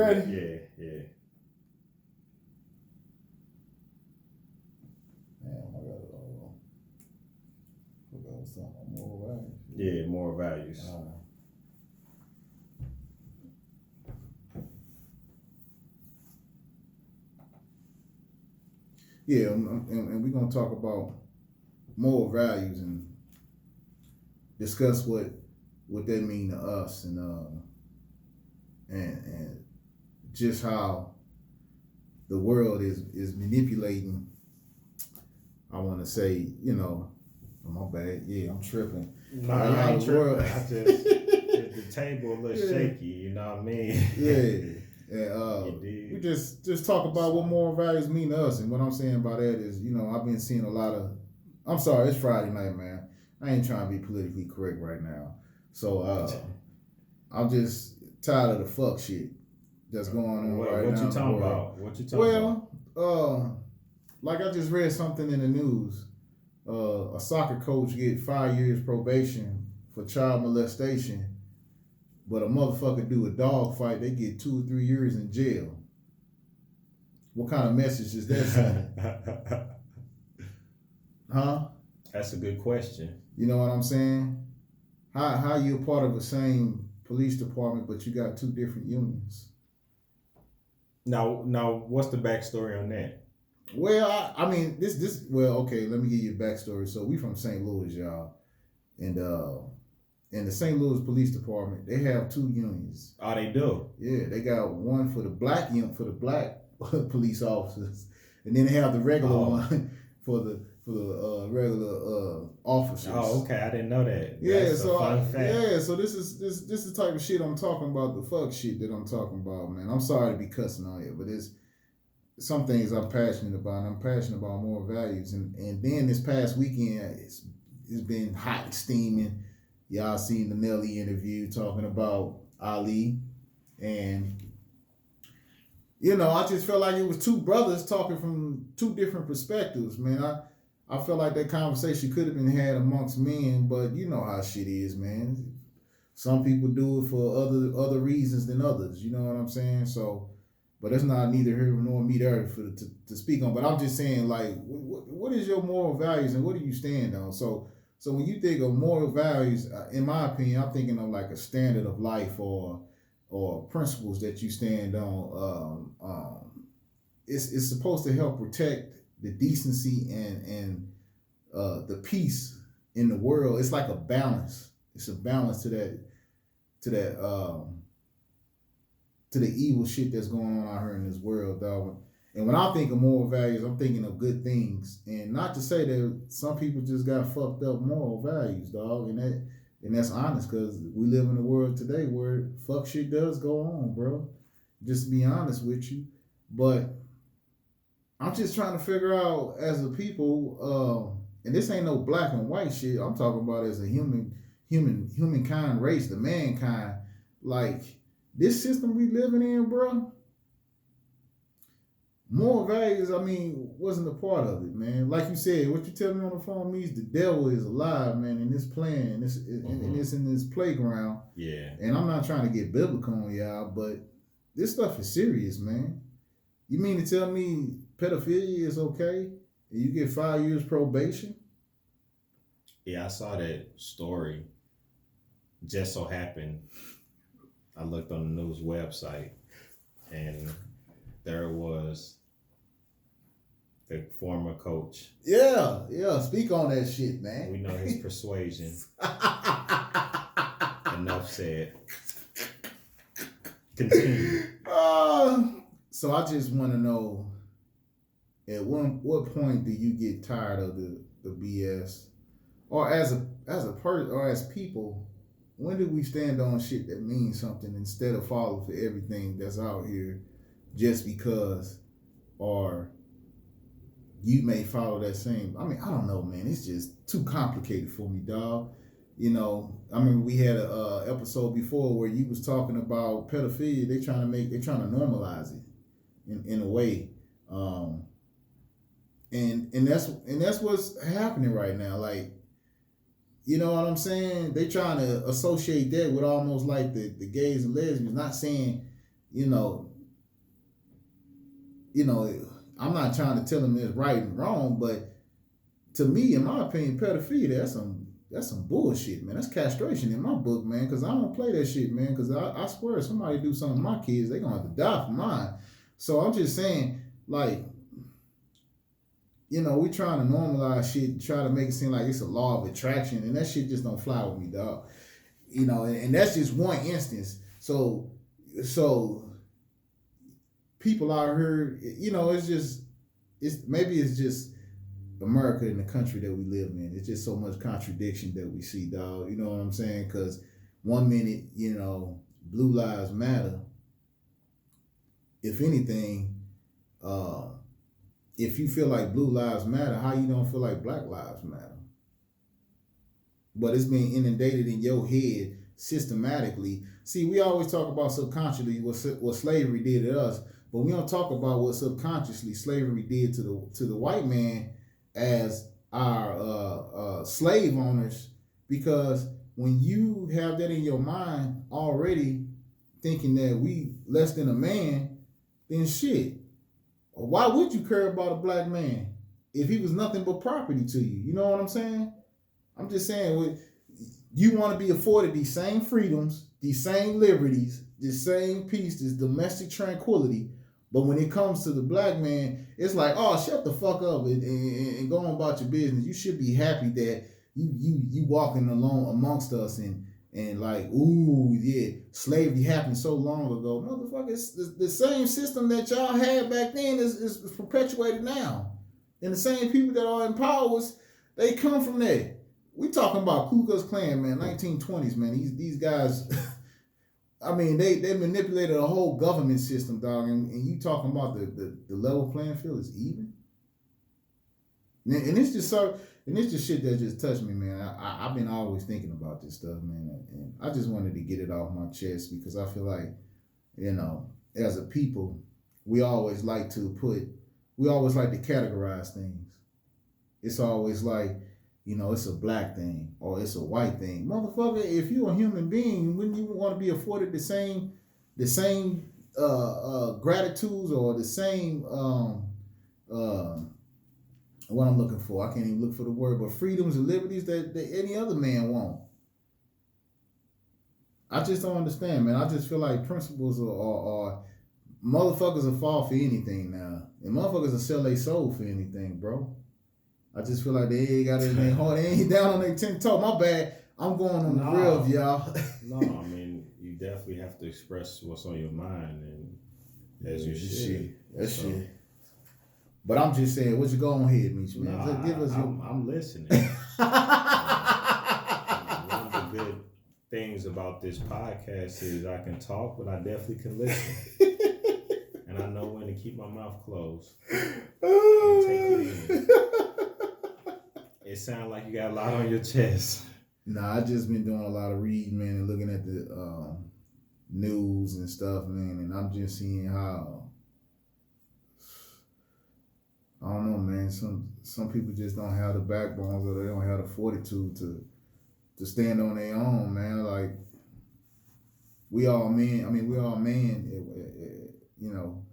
ready? Yeah. Damn, I got something more values. Yeah, more values. Yeah, and we're gonna talk about moral values and discuss what they mean to us, and just how the world is manipulating. I want to say, oh, my bad. Yeah, I'm tripping. No, you ain't tripping. I just the table a little shaky. You know what I mean? Yeah. We just talk about what moral values mean to us, and what I'm saying by that is, I've been seeing a lot of. I'm sorry, it's Friday night, man. I ain't trying to be politically correct right now, so I'm just tired of the fuck shit that's going on right now. What you talking about? What you talking about? Well, like I just read something in the news. A soccer coach get 5 years probation for child molestation. But a motherfucker do a dog fight, they get 2 or 3 years in jail. What kind of message is that sending? Huh? That's a good question. You know what I'm saying? How you a part of the same police department, but you got 2 different unions? Now, what's the backstory on that? Well, I mean, this. Well, okay, let me give you a backstory. So we from St. Louis, y'all, and in the St. Louis Police Department, they have 2 unions. Oh, they do? Yeah, they got one for the black police officers, and then they have the regular one for the regular officers. Oh, okay, I didn't know that. Yeah, that's a fun fact. Yeah, so this is the type of shit I'm talking about. The fuck shit that I'm talking about, man. I'm sorry to be cussing on you, but it's some things I'm passionate about. And I'm passionate about moral values, and then this past weekend, it's been hot and steaming. Y'all seen the Nelly interview talking about Ali, and I just felt like it was 2 brothers talking from 2 different perspectives, man. I felt like that conversation could have been had amongst men, but you know how shit is, man. Some people do it for other reasons than others. You know what I'm saying? So, but it's not neither here nor me there to speak on. But I'm just saying, like, what is your moral values and what do you stand on? So when you think of moral values, in my opinion, I'm thinking of like a standard of life or principles that you stand on. It's supposed to help protect the decency and the peace in the world. It's like a balance. It's a balance to the evil shit that's going on out here in this world, dog. And when I think of moral values, I'm thinking of good things. And not to say that some people just got fucked up moral values, dog. And that's honest, because we live in a world today where fuck shit does go on, bro. Just to be honest with you. But I'm just trying to figure out, as a people, and this ain't no black and white shit. I'm talking about as a humankind race, the mankind. Like, this system we living in, bro, moral values, I mean, wasn't a part of it, man. Like you said, what you tell me on the phone means the devil is alive, man, in this plan, and it's in this playground. Yeah. And I'm not trying to get biblical on y'all, but this stuff is serious, man. You mean to tell me pedophilia is okay and you get 5 years probation? Yeah, I saw that story. Just so happened, I looked on the news website, and there was the former coach. Yeah. Speak on that shit, man. We know his persuasion. Enough said. Continue. So I just want to know, at what point do you get tired of the BS, or as a person or as people, when do we stand on shit that means something instead of falling for everything that's out here just because, or you may follow that same? I mean, I don't know, man. It's just too complicated for me, dog. I mean, we had a episode before where you was talking about pedophilia. They're trying to normalize it in a way, and that's what's happening right now. Like, you know what I'm saying? They trying to associate that with almost like the gays and lesbians. Not saying, you know, I'm not trying to tell them it's right and wrong, but to me, in my opinion, pedophilia, that's some bullshit, man. That's castration in my book, man, because I don't play that shit, man, because I swear if somebody do something to my kids, they gonna have to die for mine. So I'm just saying, like, you know, we trying to normalize shit and try to make it seem like it's a law of attraction, and that shit just don't fly with me, dog. You know, and that's just one instance. So people out here, you know, it's just America and the country that we live in. It's just so much contradiction that we see, dog. You know what I'm saying? Because one minute, you know, Blue Lives Matter. If anything, if you feel like Blue Lives Matter, how you don't feel like Black Lives Matter? But it's being inundated in your head systematically. See, we always talk about subconsciously what slavery did to us, but we don't talk about what subconsciously slavery did to the white man as our slave owners. Because when you have that in your mind already, thinking that we less than a man, then shit. Why would you care about a black man if he was nothing but property to you? You know what I'm saying? I'm just saying, you want to be afforded these same freedoms, these same liberties, this same peace, this domestic tranquility. But when it comes to the black man, it's like, oh, shut the fuck up and go on about your business. You should be happy that you walking along amongst us and like, ooh, yeah, slavery happened so long ago. Motherfucker, it's the same system that y'all had back then is perpetuated now. And the same people that are in power, they come from there. We talking about Ku Klux Klan, man, 1920s, man. These guys, I mean, they manipulated a whole government system, dog. And you talking about the level playing field is even. And it's just shit that just touched me, man. I've been always thinking about this stuff, man, and I just wanted to get it off my chest because I feel like, you know, as a people, we always like to categorize things. It's always like, you know, it's a black thing or it's a white thing. Motherfucker, if you're a human being, wouldn't you want to be afforded the same gratitudes or the same what I'm looking for? I can't even look for the word, but freedoms and liberties that any other man want. I just don't understand, man. I just feel like principles are motherfuckers will fall for anything now. And motherfuckers will sell their soul for anything, bro. I just feel like they ain't got anything hard. They ain't down on their 10 toe. My bad. I'm going on the rev, y'all. No, I mean, you definitely have to express what's on your mind, and as you should. That shit. But I'm just saying, what you go on ahead, Meech, man. Give us I'm listening. One of the good things about this podcast is I can talk, but I definitely can listen. And I know when to keep my mouth closed and take it in. It sounds like you got a lot on your chest. Nah, I just been doing a lot of reading, man, and looking at the news and stuff, man, and I'm just seeing how, I don't know, man, some people just don't have the backbones or they don't have the fortitude to stand on their own, man. Like, we all men, you know,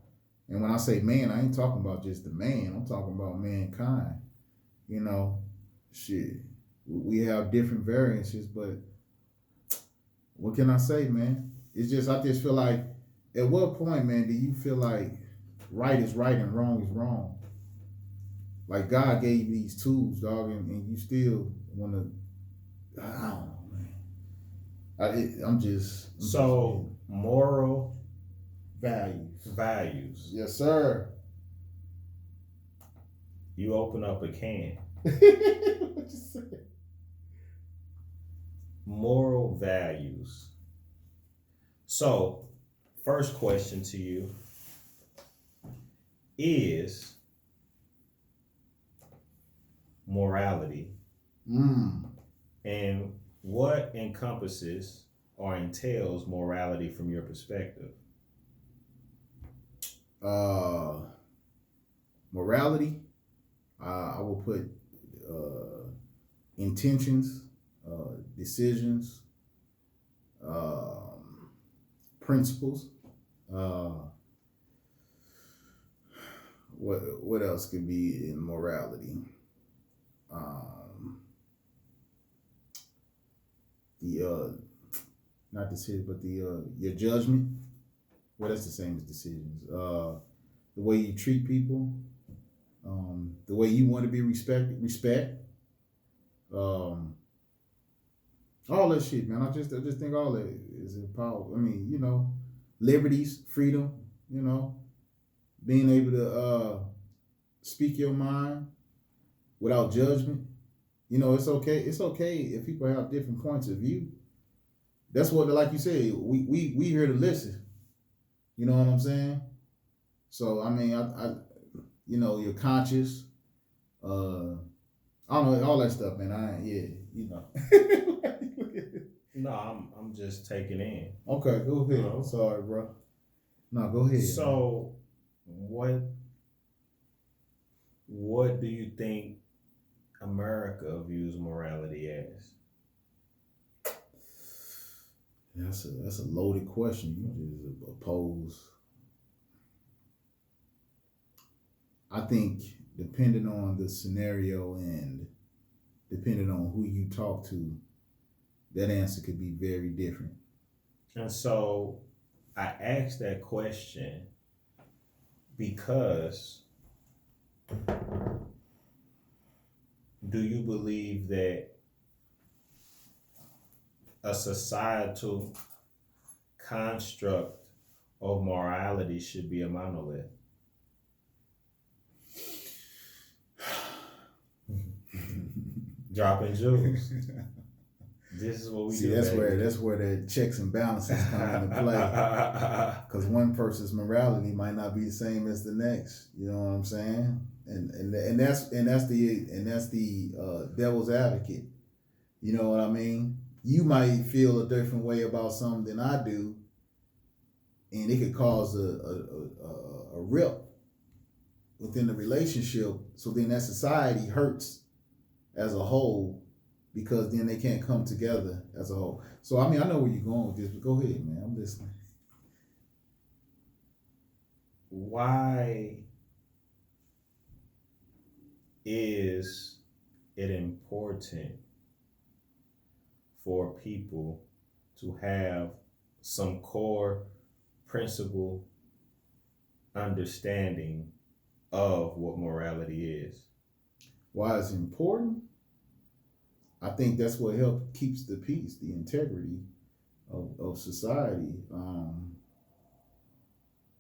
and when I say man, I ain't talking about just the man, I'm talking about mankind, you know. Shit, we have different variances, but what can I say, man? It's just, I just feel like, at what point, man, do you feel like right is right and wrong is wrong? Like, God gave you these tools, dog, and you still want to, I don't know, man. I'm just moral values. Yes, sir. You open up a can. What you say? Moral values. So, first question to you is morality. And what encompasses or entails morality from your perspective? Morality, I will put intentions, decisions, principles, what else could be in morality? Um, the not decision, but the your judgment. Well, that's the same as decisions. The way you treat people, the way you want to be respect. Um, all that shit, man. I just think all that is empowered. I mean, liberties, freedom. You know, being able to speak your mind without judgment. It's okay. It's okay if people have different points of view. That's what, like you said, we here to listen. You know what I'm saying? So I mean, your conscious, I don't know, all that stuff, man. No, I'm just taking in. Okay, go ahead. I'm sorry, bro. No, go ahead. So, what do you think America views morality as? That's a loaded question you just pose. I think depending on the scenario and depending on who you talk to, that answer could be very different. And so I asked that question because do you believe that a societal construct of morality should be a monolith? Dropping jewels. This is what we see. do. That's where the checks and balances come into play. Because one person's morality might not be the same as the next. You know what I'm saying? And that's the devil's advocate. You know what I mean? You might feel a different way about something than I do, and it could cause a rip within the relationship. So then that society hurts as a whole because then they can't come together as a whole. So I mean, I know where you're going with this, but go ahead, man. I'm listening. Why is it important for people to have some core principle understanding of what morality is? Why it's important? I think that's what keeps the peace, the integrity of society.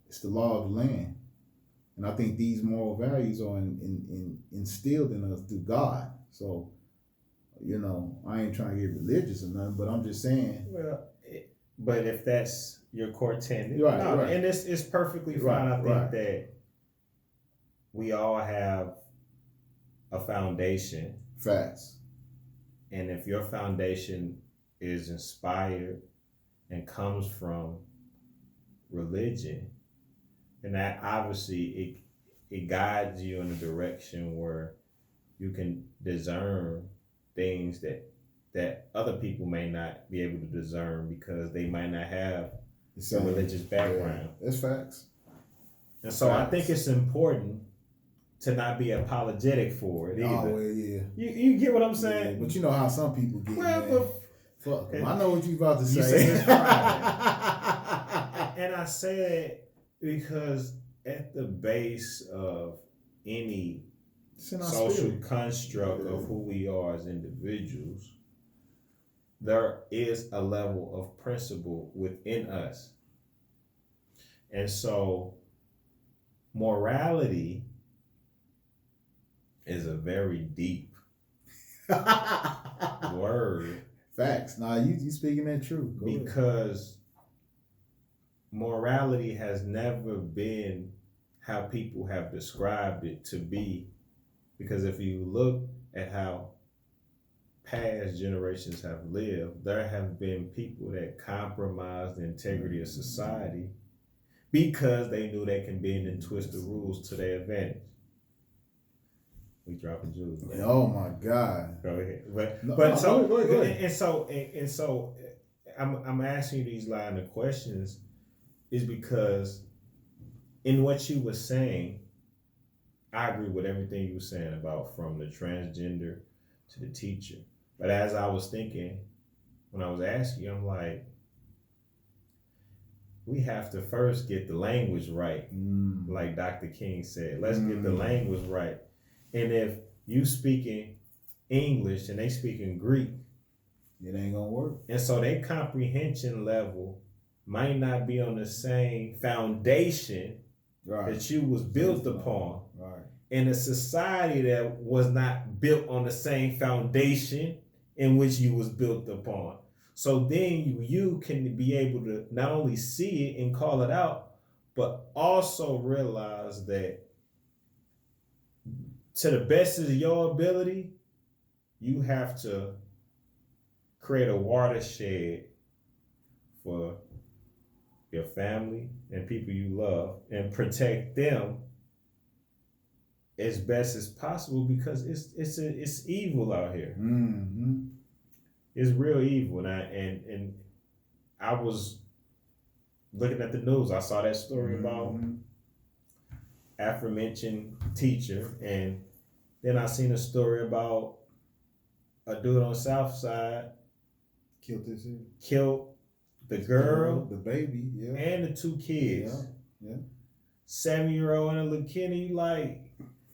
It's the law of the land. And I think these moral values are instilled in us through God. So, I ain't trying to get religious or nothing, but I'm just saying. Well, but if that's your core tenet, right. And it's perfectly fine. I think that we all have a foundation. Facts. And if your foundation is inspired and comes from religion, and that obviously it guides you in a direction where you can discern things that other people may not be able to discern because they might not have a religious background. Yeah, that's facts. And so I think it's important to not be apologetic for it either. Oh, well, yeah. You get what I'm saying? Yeah, but you know how some people get. Well, fuck them. I know what you about to say. Say and I say it because at the base of any social construct of who we are as individuals, there is a level of principle within us. And so morality is a very deep word. Facts. Nah, you speaking that truth. Because morality has never been how people have described it to be. Because if you look at how past generations have lived, there have been people that compromised the integrity of society because they knew they can bend and twist the rules to their advantage. We dropping jewels. Man. Oh my God! Go ahead. Go ahead. And so, I'm asking you these line of questions is because in what you were saying, I agree with everything you were saying about from the transgender to the teacher. But as I was thinking, when I was asking you, I'm like, we have to first get the language right, like Dr. King said. Let's get the language right. And if you speaking English and they speaking Greek, it ain't gonna work. And so their comprehension level might not be on the same foundation that you was built upon. Right. In a society that was not built on the same foundation in which you was built upon. So then you can be able to not only see it and call it out, but also realize that to the best of your ability, you have to create a watershed for your family and people you love and protect them as best as possible, because it's evil out here. Mm-hmm. It's real evil. And I was looking at the news. I saw that story about aforementioned teacher, and then I seen a story about a dude on the South Side killed the girl, the baby, and the 2 kids. Yeah. 7-year-old and a little kid. You like,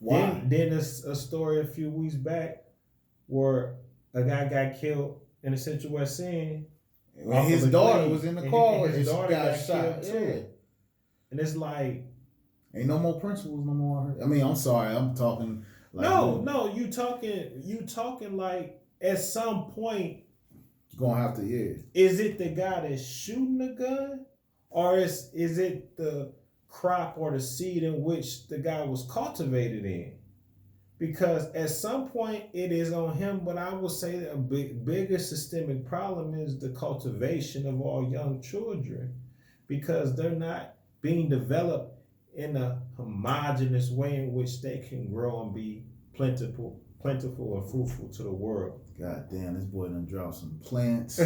why? Then a story a few weeks back where a guy got killed in the Central West End. When his daughter was in the car, and his daughter got shot killed too. And it's like, ain't no more principles no more. I mean, I'm sorry, I'm talking like no, you talking like at some point you're gonna have to, is it the guy that's shooting the gun, or is it the crop or the seed in which the guy was cultivated in? Because at some point it is on him, but I would say that a bigger systemic problem is the cultivation of all young children, because they're not being developed in a homogeneous way in which they can grow and be plentiful and fruitful to the world. God damn, this boy done dropped some plants.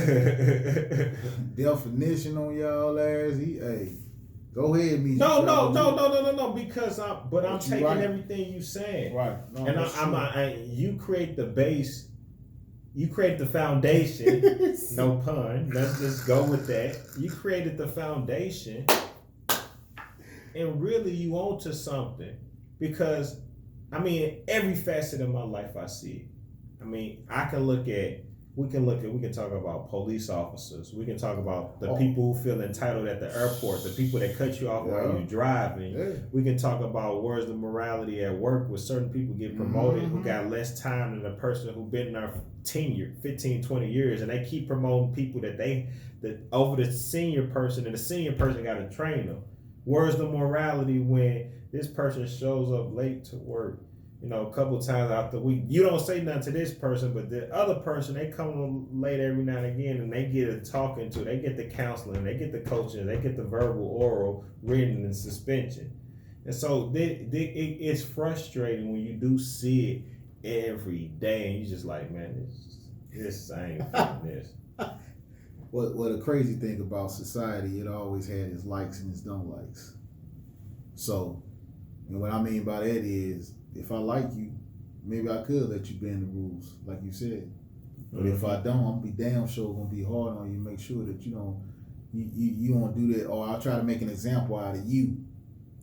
Definition on y'all ass. Go ahead, me. No, because I'm taking everything you saying. Right. No, and you create the base, you create the foundation. No pun. Let's just go with that. You created the foundation, and really you onto something, because I mean, every facet of my life I see it. I mean, we can talk about police officers. We can talk about the people who feel entitled at the airport, the people that cut you off while you're driving. Yeah. We can talk about where's the morality at work, where certain people get promoted who got less time than the person who been there 15, 20 years, and they keep promoting people that over the senior person, and the senior person got to train them. Where's the morality when this person shows up late to work, a couple times out the week? You don't say nothing to this person, but the other person, they come late every now and again, and they get a talking to, they get the counseling, they get the coaching, they get the verbal, oral, written, and suspension. And so it's frustrating when you do see it every day, and you just like, man, this I ain't feeling this. What the crazy thing about society, it always had its likes and its don't likes. So, and what I mean by that is, if I like you, maybe I could let you bend the rules, like you said. But if I don't, I'm gonna be damn sure gonna be hard on you, make sure that you don't do that, or I'll try to make an example out of you,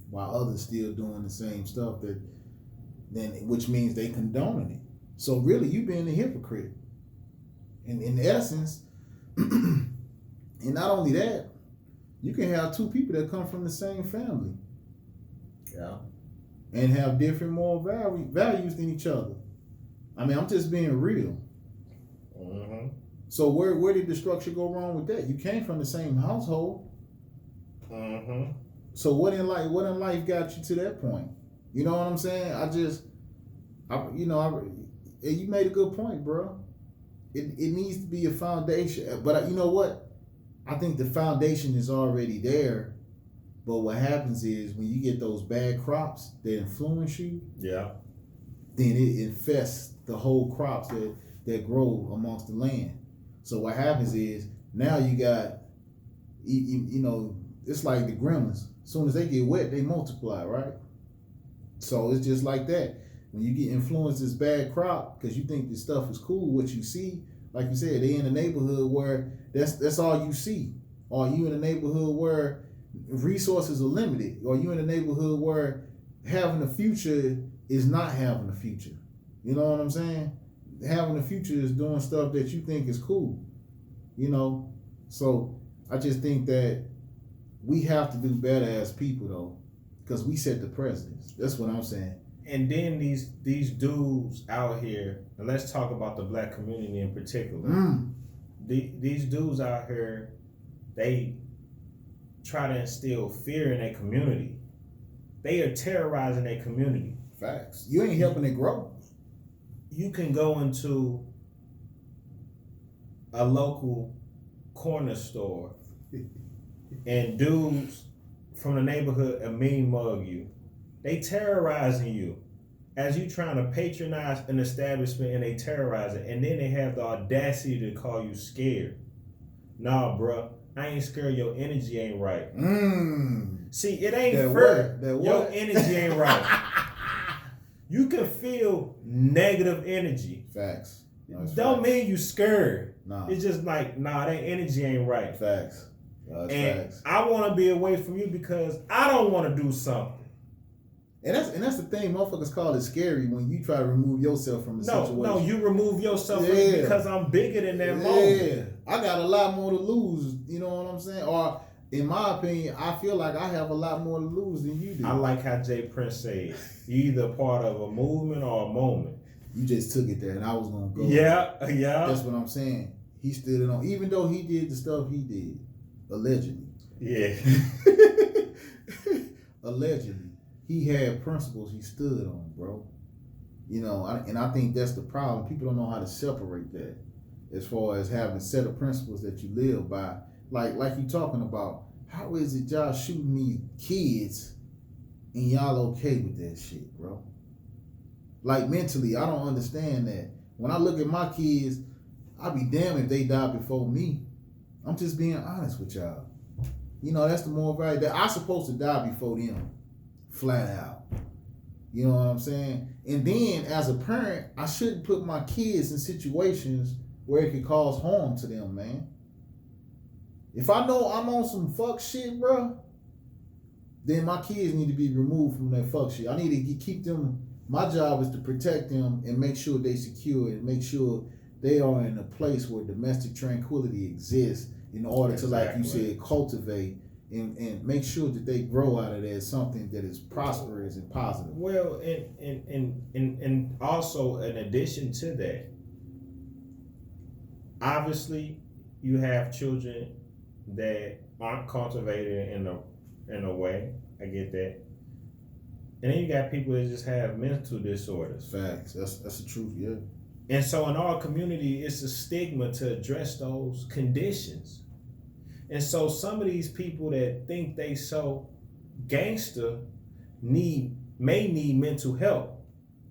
while others still doing the same stuff which means they condoning it. So really, you being a hypocrite. And in essence, and not only that, you can have 2 people that come from the same family. Yeah. And have different moral values than each other. I mean, I'm just being real. Mm-hmm. So where did the structure go wrong with that? You came from the same household. Mm-hmm. So what in life got you to that point? You know what I'm saying? You made a good point, bro. It needs to be a foundation. But you know what? I think the foundation is already there. But what happens is when you get those bad crops that influence you, then it infests the whole crops that grow amongst the land. So what happens is now you got, it's like the gremlins. As soon as they get wet, they multiply, right? So it's just like that. When you get influenced this bad crop because you think this stuff is cool, what you see, like you said, they in a neighborhood where that's all you see. Or you in a neighborhood where resources are limited, or you in a neighborhood where having a future is not having a future. You know what I'm saying? Having a future is doing stuff that you think is cool. You know? So I just think that we have to do better as people though, because we set the precedence. That's what I'm saying. And then these dudes out here, and let's talk about the black community in particular. These dudes out here, they try to instill fear in their community. They are terrorizing their community. Facts. You ain't helping it grow. You can go into a local corner store and dudes from the neighborhood a mean mug you. They terrorizing you as you trying to patronize an establishment, and they terrorize it. And then they have the audacity to call you scared. Nah, bruh, I ain't scared. Your energy ain't right. See, it ain't that fair. What? Your energy ain't right. You can feel negative energy. Facts. No, Don't mean you scared. Nah. It's just like, nah, that energy ain't right. Facts. And facts. I want to be away from you because I don't want to do something. And that's the thing, motherfuckers call it scary when you try to remove yourself from a situation. No, you remove yourself from it because I'm bigger than that moment. I got a lot more to lose, you know what I'm saying? Or in my opinion, I feel like I have a lot more to lose than you do. I like how Jay Prince said, you either part of a movement or a moment. You just took it there and I was gonna go. Yeah. That's what I'm saying. He stood it on, even though he did the stuff he did, allegedly. Yeah. Allegedly. He had principles he stood on, bro. You know, and I think that's the problem. People don't know how to separate that as far as having a set of principles that you live by. Like you talking about, how is it y'all shooting these kids and y'all okay with that shit, bro? Like mentally, I don't understand that. When I look at my kids, I'd be damned if they die before me. I'm just being honest with y'all. You know, that's the moral value that I'm supposed to die before them. Flat out. You know what I'm saying? And then as a parent, I shouldn't put my kids in situations where it could cause harm to them, man. If I know I'm on some fuck shit, bro, then my kids need to be removed from that fuck shit. I need to keep them. My job is to protect them and make sure they secure and make sure they are in a place where domestic tranquility exists in order to, like you said, cultivate and make sure that they grow out of that as something that is prosperous and positive. Well, and also in addition to that, obviously you have children that aren't cultivated in a way. I get that. And then you got people that just have mental disorders. Facts. That's the truth, yeah. And so in our community, it's a stigma to address those conditions. And so some of these people that think they so gangster may need mental help.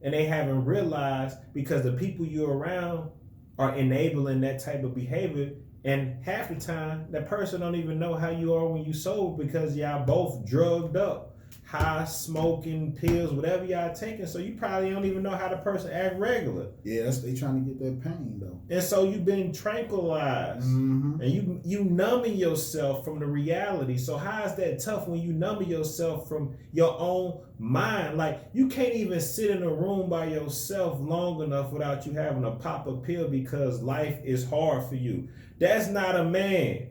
And they haven't realized because the people you're around are enabling that type of behavior. And half the time, that person don't even know how you are when you sober because y'all both drugged up. High, smoking, pills, whatever y'all taking, so you probably don't even know how the person act regular. Yeah, they trying to get that pain though. And so you've been tranquilized, and you numbing yourself from the reality. So how is that tough when you numbing yourself from your own mind? Like you can't even sit in a room by yourself long enough without you having to pop a pill because life is hard for you. That's not a man.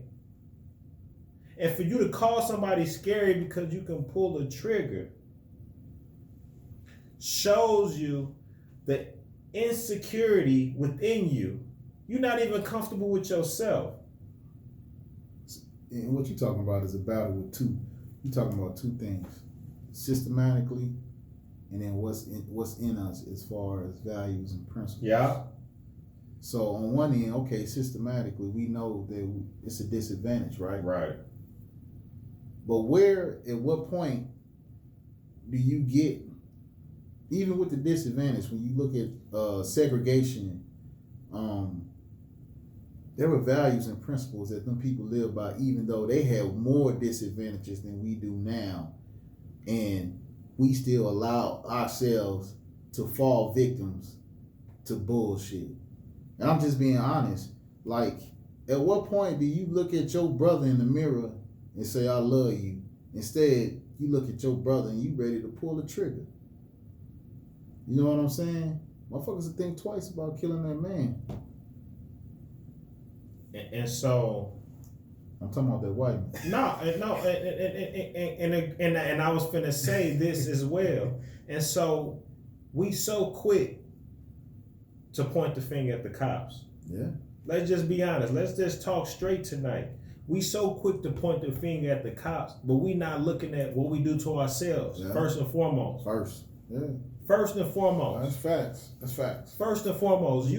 And for you to call somebody scary because you can pull the trigger shows you the insecurity within you. You're not even comfortable with yourself. And what you're talking about is a battle with two. You're talking about two things. Systematically, and then what's in us as far as values and principles. Yeah. So on one end, okay, systematically, we know that it's a disadvantage, right? Right. But where, at what point do you get, even with the disadvantage, when you look at segregation, there were values and principles that them people live by, even though they had more disadvantages than we do now. And we still allow ourselves to fall victims to bullshit. And I'm just being honest. Like, at what point do you look at your brother in the mirror and say, I love you? Instead, you look at your brother and you ready to pull the trigger. You know what I'm saying? Motherfuckers will think twice about killing that man. And so, I'm talking about that white man. and I was finna say this as well. And so, we so quick to point the finger at the cops. Yeah. Let's just be honest. Let's just talk straight tonight. We so quick to point the finger at the cops, but we not looking at what we do to ourselves, first and foremost. First and foremost. That's facts. That's facts. First and foremost,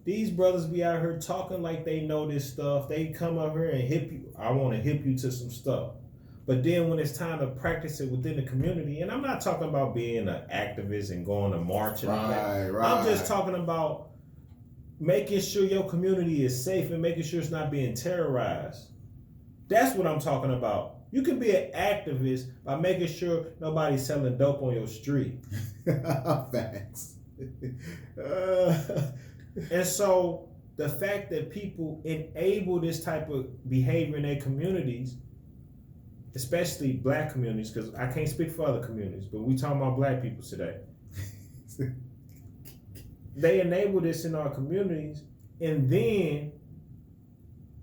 these brothers be out here talking like they know this stuff. They come up here and hip you. I want to hip you to some stuff. But then when it's time to practice it within the community, and I'm not talking about being an activist and going to march and all that. I'm just talking about making sure your community is safe and making sure it's not being terrorized. That's what I'm talking about. You can be an activist by making sure nobody's selling dope on your street. Facts. And so the fact that people enable this type of behavior in their communities, especially black communities, because I can't speak for other communities, but we talking about black people today. They enable this in our communities and then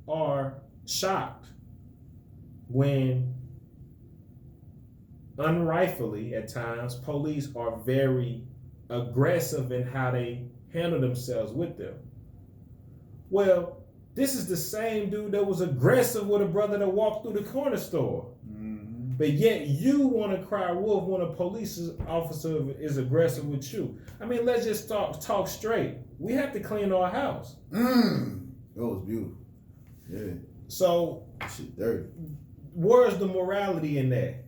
are shocked when unrightfully at times police are very aggressive in how they handle themselves with them. Well, this is the same dude that was aggressive with a brother that walked through the corner store. Mm-hmm. But yet you want to cry wolf when a police officer is aggressive with you. I mean, let's just talk straight. We have to clean our house. That was beautiful. Yeah. So shit dirty. Where's the morality in that?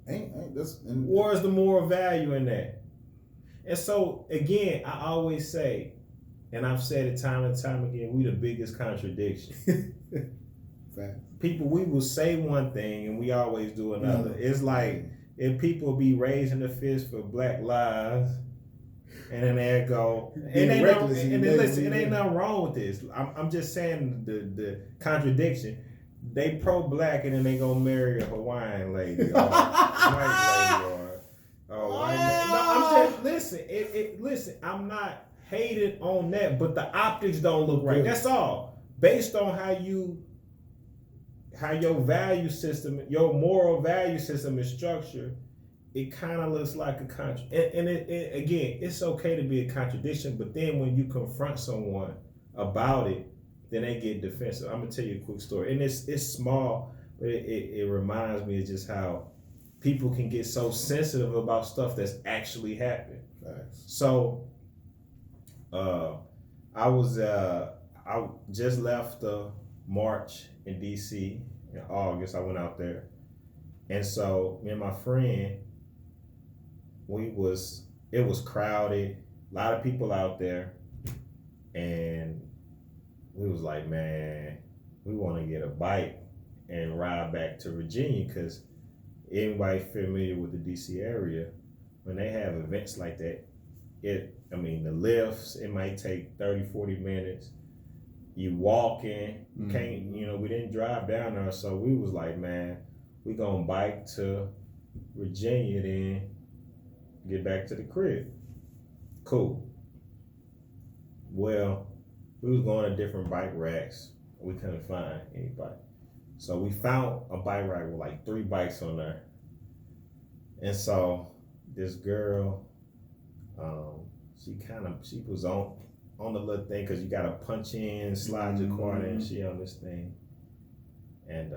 Where's the moral value in that? And so again, I always say, and I've said it time and time again, we the biggest contradiction. Fact. People, we will say one thing and we always do another. It's like if people be raising the fist for Black lives, and then they go, and listen, it ain't nothing wrong with this. I'm just saying the contradiction. They pro-black and then they gonna marry a Hawaiian lady or a white lady or white man. No, I'm just listen. I'm not hated on that, but the optics don't look right. That's all. Based on how your value system, your moral value system is structured, it kind of looks like a contradiction. And again, it's okay to be a contradiction, but then when you confront someone about it, then they get defensive. I'm gonna tell you a quick story, and it's small, but it reminds me of just how people can get so sensitive about stuff that's actually happening. Facts. So, I just left the march in DC in August. I went out there, and so me and my friend, it was crowded, a lot of people out there, and we was like, man, we want to get a bike and ride back to Virginia, because anybody familiar with the DC area, when they have events like that, the lifts, it might take 30, 40 minutes. You walking, you can't, we didn't drive down there, so we was like, man, we gonna bike to Virginia, then get back to the crib. Cool. Well, we was going to different bike racks. We couldn't find anybody. So we found a bike rack with like 3 bikes on there. And so this girl, she was on the little thing, because you got to punch in, slide your card in, she on this thing. And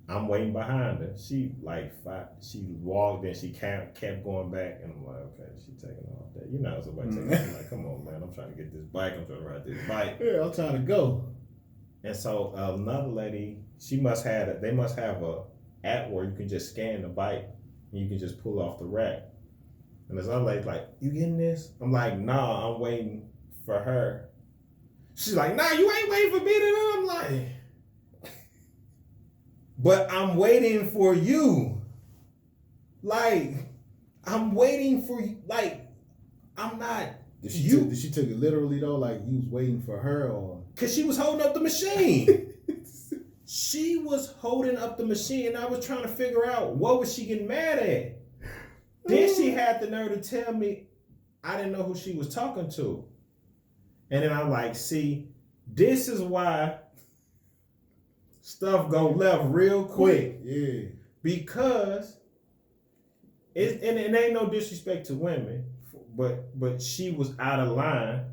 I'm waiting behind her. She walked and she kept going back, and I'm like, okay, she taking off that. You know, somebody taking off. I'm like, come on, man, I'm trying to get this bike. I'm trying to ride this bike. Yeah, I'm trying to go. And so another lady, they must have a app where you can just scan the bike and you can just pull off the rack. And this other lady's like, you getting this? I'm like, nah, I'm waiting for her. She's like, nah, you ain't waiting for me to. I'm like, but I'm waiting for you. Like, I'm waiting for you. Like, I'm not. Did she took it literally though? Like you was waiting for her, or because she was holding up the machine. She was holding up the machine, and I was trying to figure out what was she getting mad at. Then she had the nerve to tell me I didn't know who she was talking to, and then I'm like, see, this is why stuff go left real quick. Yeah, because it ain't no disrespect to women, but she was out of line,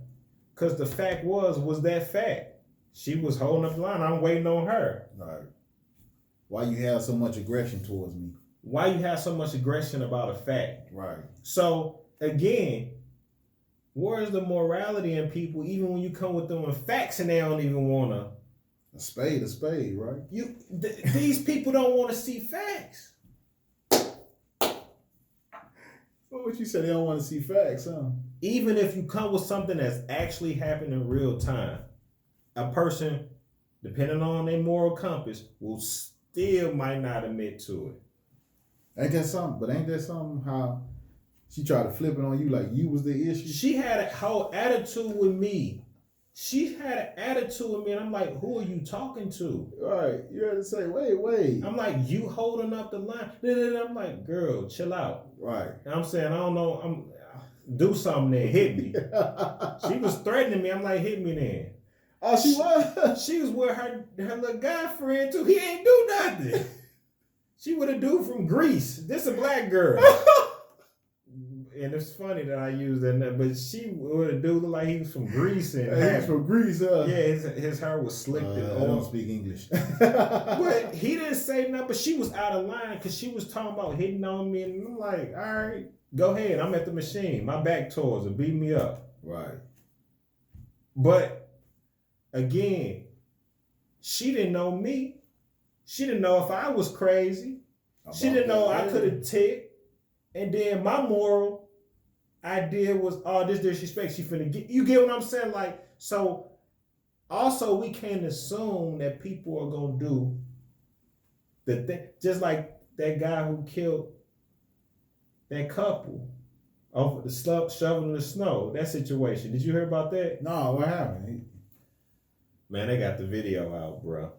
because the fact was that fact. She was holding up the line. I'm waiting on her. Right. Why you have so much aggression towards me? Why you have so much aggression about a fact? Right. So again, where is the morality in people, even when you come with them with facts and they don't even wanna? A spade, right? These people don't want to see facts. What you said? They don't want to see facts, huh? Even if you come with something that's actually happened in real time, a person, depending on their moral compass, will still might not admit to it. Ain't that something how she tried to flip it on you like you was the issue? She had a whole attitude with me. She had an attitude with me, and I'm like, who are you talking to? Right. You had to say, wait. I'm like, you holding up the line. Then I'm like, girl, chill out. Right. And I'm saying, I don't know, do something then, hit me. She was threatening me. I'm like, hit me then. Oh, she was? She was with her little guy friend too. He ain't do nothing. She with a dude from Greece. This a black girl. And it's funny that I used that, but she with a dude look like he was from Greece. And he was from Greece, huh? Yeah, his hair was slicked and I don't speak English. But he didn't say nothing, but she was out of line because she was talking about hitting on me. And I'm like, all right, go ahead. I'm at the machine. My back towards her. Beat me up. Right. But again, she didn't know me. She didn't know if I was crazy. She didn't know I could have ticked. And then my moral idea was, oh, this disrespect she finna get. You get what I'm saying? Like, so also we can't assume that people are gonna do the thing, just like that guy who killed that couple over the shoveling the snow. That situation. Did you hear about that? No, what happened? Man, they got the video out, bro.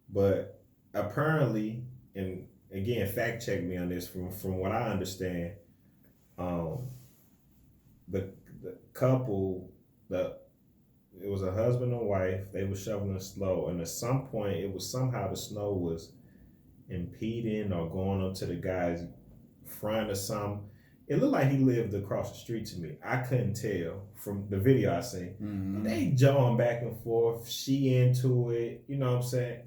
But apparently, and again, fact check me on this. From what I understand, the couple, it was a husband and wife. They were shoveling snow, and at some point, it was somehow the snow was impeding or going up to the guy's front or something. It looked like he lived across the street to me. I couldn't tell from the video I seen. Mm-hmm. They jawing back and forth. She into it. You know what I'm saying?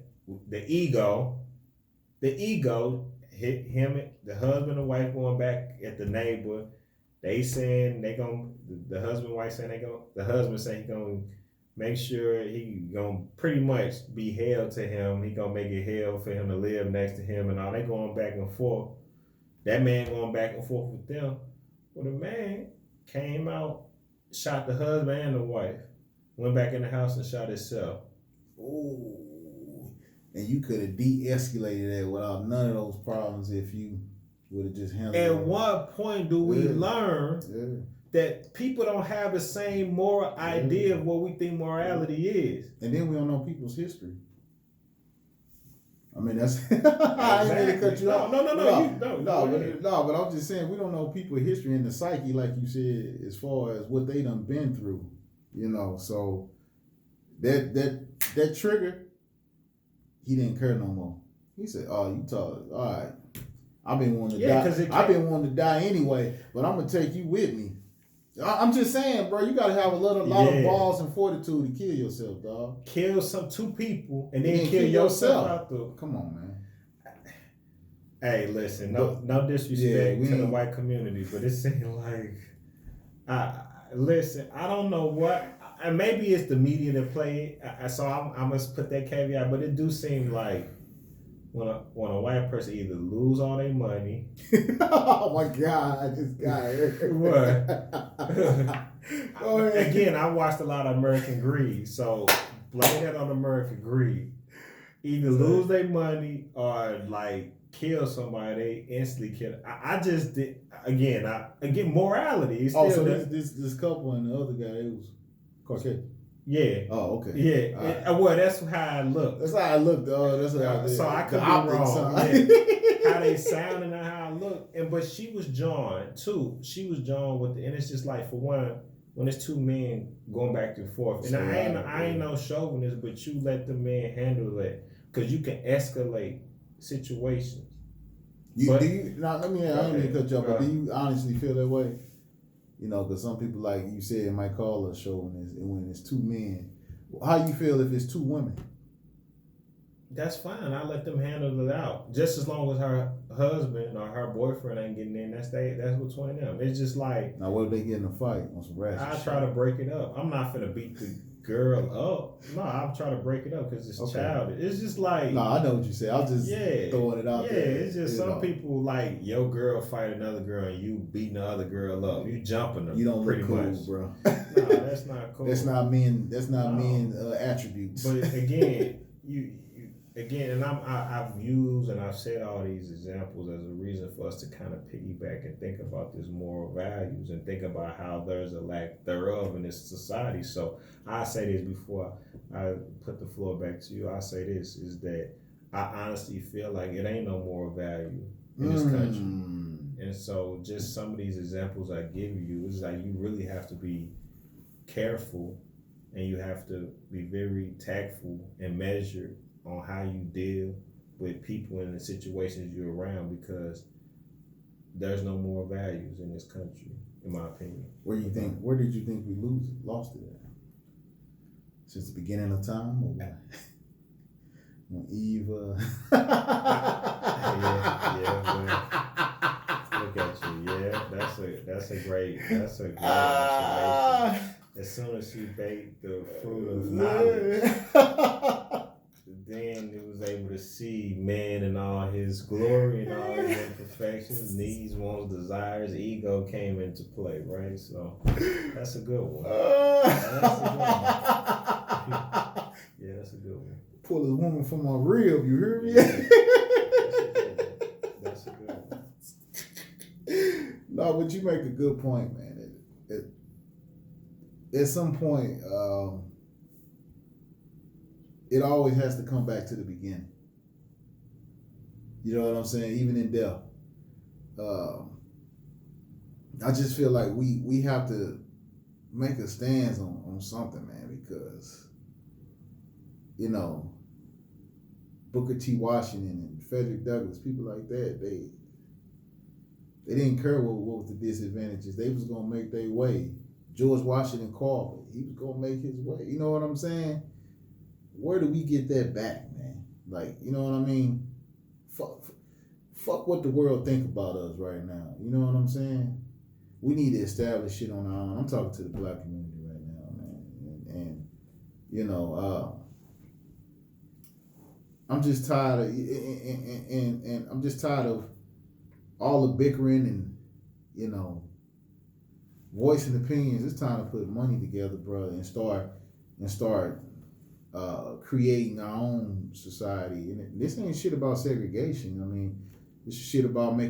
The ego hit him, the husband and wife going back at the neighbor. They saying the husband and wife saying the husband saying he gonna make sure he gonna pretty much be held to him. He gonna make it hell for him to live next to him and all. They going back and forth. That man going back and forth with them. Well, the man came out, shot the husband and the wife, went back in the house and shot himself. Ooh. And you could have de-escalated that without none of those problems if you would have just handled it. At what point do we learn that people don't have the same moral idea of what we think morality is? And then we don't know people's history. I mean, that's I ain't mean to cut you off. No, but I'm just saying we don't know people's history and the psyche, like you said, as far as what they done been through. You know, so that trigger, he didn't care no more. He said, "Oh, you talk. All right, I've been wanting to die. I've been wanting to die anyway, but I'm gonna take you with me." I'm just saying, bro. You gotta have a lot of balls and fortitude to kill yourself, dog. Kill two people and then kill yourself out there. Come on, man. Hey, listen. No disrespect to the white community, but it seems like, listen. I don't know what. And maybe it's the media that play it. So I must put that caveat. But it do seem like when a white person either lose all their money. Oh my God! This guy. What? Again, I watched a lot of American Greed, so blame that on American Greed. either lose their money or like kill somebody. They instantly kill. I just did again. Again morality. It's Oh, still so the, this couple and the other guy, it was Caucasian. yeah. Oh, okay. Yeah. Well, that's how I look. That's how I looked. Oh, that's how I did. So I could The be optics, wrong. huh? Yeah. How they sound and how I look. But she was John too. She was John with and it's just like for one, when it's two men going back and forth. And So, I ain't no chauvinist, but you let the man handle it. Because you can escalate situations. Do you now let me I don't mean to cut you off, but Right. do you honestly feel that way? You know, because some people, like you said, might call a show when it's two men. How you feel if it's two women? That's fine. I let them handle it out. Just as long as her husband or her boyfriend ain't getting in, that's between them. It's just like Now, what if they get in a fight on some ratchet I shit? try to break it up. I'm not finna beat the girl up. No, I'm trying to break it up because it's Okay. childish. It's just like No, I know what you say. I was just throwing it out yeah. there. It's just some people like your girl fight another girl and you beating the other girl up. You jumping them. You don't pretty look cool, much. bro. No, that's not cool. That's not men. That's not No. men attributes. But again, you again, and I've used and I've said all these examples as a reason for us to kind of piggyback and think about this moral values and think about how there's a lack thereof in this society. So I say this before I put the floor back to you. I say this is that I honestly feel like it ain't no moral value in this country. And so just some of these examples I give you is like you really have to be careful and you have to be very tactful and measured on how you deal with people in the situations you're around because there's no moral values in this country, in my opinion. Where did you think we lost it at? Since the beginning of time, or what? When Eve. Look at you. Yeah, that's a great observation. As soon as she baked the fruit of knowledge, then it was able to see man in all his glory and all his imperfections, needs, wants, desires, ego came into play, right? So that's a good one. Yeah, that's a good one. Pull this woman from my rib, you hear me? That's a good one. No, but you make a good point, man. At some point, it always has to come back to the beginning. You know what I'm saying? Even in death. I just feel like we have to make a stance on something, man, because, you know, Booker T. Washington and Frederick Douglass, people like that, they didn't care what was the disadvantages. They was going to make their way. George Washington Carver, he was going to make his way. You know what I'm saying? Where do we get that back, man? Like, you know what I mean? Fuck what the world think about us right now. You know what I'm saying? We need to establish shit on our own. I'm talking to the black community right now, man. And you know, I'm just tired of and I'm just tired of all the bickering and, you know, voicing opinions. It's time to put money together, brother, and start creating our own society. And this ain't shit about segregation. I mean, this is shit about making